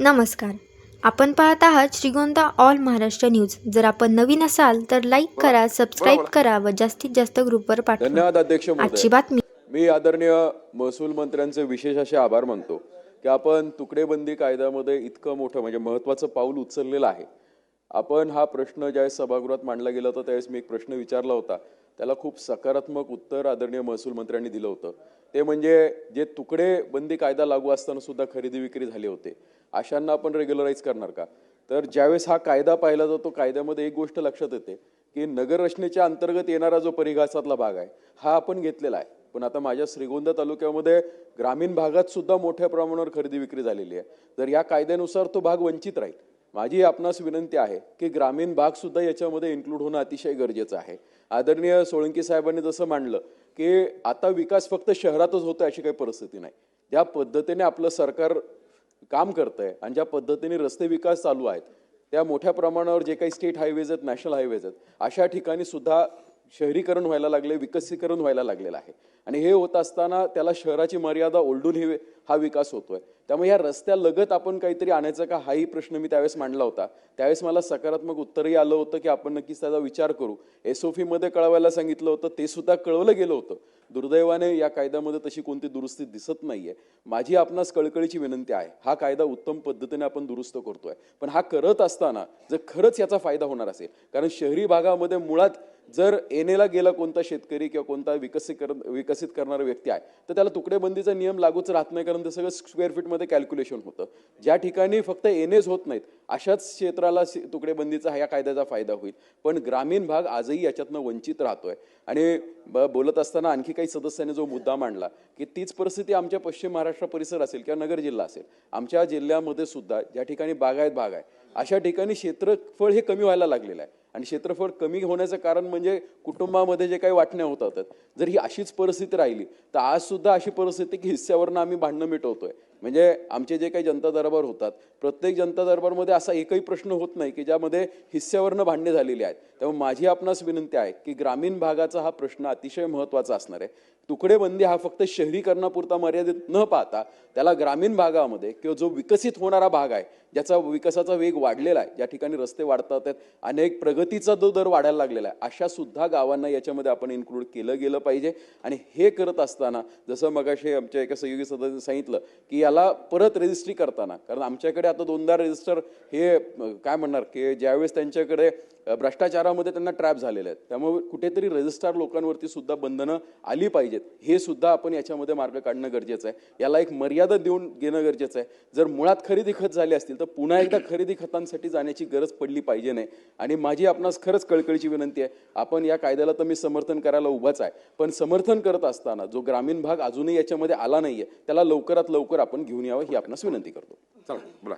नमस्कार. आपण पाहत आहात श्रीगोंदा ऑल महाराष्ट्र न्यूज. जर आपण नवीन असाल तर लाईक करा, सबस्क्राईब करा व जास्तीत जास्त ग्रुपवर पाठवा. धन्यवाद अध्यक्ष आजची महोदय. बातमी. मी आदरणीय महसूल मंत्र्यांचे विशेष असे आभार मानतो की आपण तुकडेबंदी कायद्यामध्ये इतकं मोठं म्हणजे महत्त्वाचं पाऊल उचललेलं आहे. आपण हा प्रश्न ज्यावेळेस सभागृहात मांडला गेला होता त्यावेळेस मी एक प्रश्न विचारला होता, त्याला खूप सकारात्मक उत्तर आदरणीय महसूल मंत्र्यांनी दिलं होतं. ते म्हणजे जे तुकडेबंदी कायदा लागू असताना सुद्धा खरेदी विक्री झाले होते, अशांना आपण रेग्युलराईज करणार का? तर ज्यावेळेस हा कायदा पाहिला जातो कायद्यामध्ये एक गोष्ट लक्षात येते की नगर रचनेच्या अंतर्गत येणारा जो परिघासातला भाग आहे हा आपण घेतलेला आहे. पण आता माझ्या श्रीगोंदा तालुक्यामध्ये ग्रामीण भागात सुद्धा मोठ्या प्रमाणावर खरेदी विक्री झालेली आहे. तर या कायद्यानुसार तो भाग वंचित राहील. माझी आपणास विनंती आहे की ग्रामीण भाग सुद्धा याच्यामध्ये इन्क्लूड होणं अतिशय गरजेचं आहे. आदरणीय सोळंकी साहेबांनी जसं मांडलं की आता विकास फक्त शहरातच होतोय अशी काही परिस्थिती नाही. ज्या पद्धतीने आपलं सरकार काम करतंय आणि ज्या पद्धतीने रस्ते विकास चालू आहेत त्या मोठ्या प्रमाणावर जे काही स्टेट हायवेज आहेत, नॅशनल हायवेज आहेत, अशा ठिकाणी सुद्धा शहरीकरण व्हायला लागले, विकसीकरण व्हायला लागलेलं आहे. आणि हे होत असताना त्याला शहराची मर्यादा ओलडून हा विकास होतोय. त्यामुळे या रस्त्यालगत आपण काहीतरी आणायचं का हाही प्रश्न मी त्यावेळेस मांडला होता. त्यावेळेस मला सकारात्मक उत्तरही आलं होतं की आपण नक्कीच त्याचा विचार करू. SOP मध्ये कळवायला सांगितलं होतं, ते सुद्धा कळवलं गेलं होतं. दुर्दैवाने या कायद्यामध्ये तशी कोणती दुरुस्ती दिसत नाहीये. माझी आपणास कळकळीची विनंती आहे, हा कायदा उत्तम पद्धतीने आपण दुरुस्त करतोय, पण हा करत असताना जर खरंच याचा फायदा होणार असेल, कारण शहरी भागामध्ये मुळात जर येणेला गेला कोणता शेतकरी किंवा कोणता विकसित करणारा व्यक्ती आहे तर त्याला तुकडेबंदीचा नियम लागूच राहत नाही, कारण ते सगळं स्क्वेअर फीटमध्ये कॅल्क्युलेशन होतं. ज्या ठिकाणी फक्त येणेच होत नाहीत अशाच क्षेत्राला तुकडेबंदीचा या कायद्याचा फायदा होईल. पण ग्रामीण भाग आजही याच्यातनं वंचित राहतोय. आणि बोलत असताना आणखी काही सदस्यांनी जो मुद्दा मांडला की तीच परिस्थिती आमच्या पश्चिम महाराष्ट्र परिसर असेल किंवा नगर जिल्हा असेल, आमच्या जिल्ह्यामध्ये सुद्धा ज्या ठिकाणी बागायत भाग आहे अशा ठिकाणी क्षेत्रफळ हे कमी व्हायला लागलेलं आहे. आणि क्षेत्रफळ कमी होण्याचं कारण म्हणजे कुटुंबामध्ये जे काही वाटण्या होत होतात. जर ही अशीच परिस्थिती राहिली तर आज सुद्धा अशी परिस्थिती की हिस्स्यावरनं आम्ही भांडणं मिटवतोय. म्हणजे आमचे जे काही जनता दरबार होतात, प्रत्येक जनता दरबारमध्ये असा एकही प्रश्न होत नाही की ज्यामध्ये हिस्स्यावरनं भांडणे झालेली आहेत. त्यामुळे माझी आपणास विनंती आहे की ग्रामीण भागाचा हा प्रश्न अतिशय महत्त्वाचा असणार आहे. तुकडेबंदी हा फक्त शहरीकरणापुरता मर्यादित न पाहता त्याला ग्रामीण भागामध्ये किंवा जो विकसित होणारा भाग आहे, ज्याचा विकासाचा वेग वाढलेला आहे, ज्या ठिकाणी रस्ते वाढतात आहेत, अनेक प्रगतीचा जो दर वाढायला लागलेला आहे, अशा सुद्धा गावांना याच्यामध्ये आपण इन्क्लूड केलं गेलं पाहिजे. आणि हे करत असताना जसं मगाशी आमच्या एका सहयोगी सदस्याने सांगितलं की याला परत रजिस्ट्री करताना, कारण आमच्याकडे आता 2दा रजिस्टर हे काय म्हणणार की ज्यावेळेस त्यांच्याकडे भ्रष्टाचारामध्ये त्यांना ट्रॅप झालेले आहेत, त्यामुळे कुठेतरी रजिस्ट्रार लोकांवरती सुद्धा बंधनं आली पाहिजेत. हे सुद्धा आपण याच्यामध्ये मार्ग काढणं गरजेचं आहे. याला एक मर्यादा देऊन घेणं गरजेचं आहे. जर मुळात खरेदी खत झाले असतील तर पुन्हा एकदा खरेदी खतांसाठी जाण्याची गरज पडली पाहिजे नाही. आणि माझी आपणास खरंच कळकळीची विनंती आहे, आपण या कायद्याला तर मी समर्थन करायला उभाच आहे, पण समर्थन करत असताना जो ग्रामीण भाग अजूनही याच्यामध्ये आला नाहीये त्याला लवकरात लवकर आपण घेऊन यावं ही आपणास विनंती करतो. चला बोला.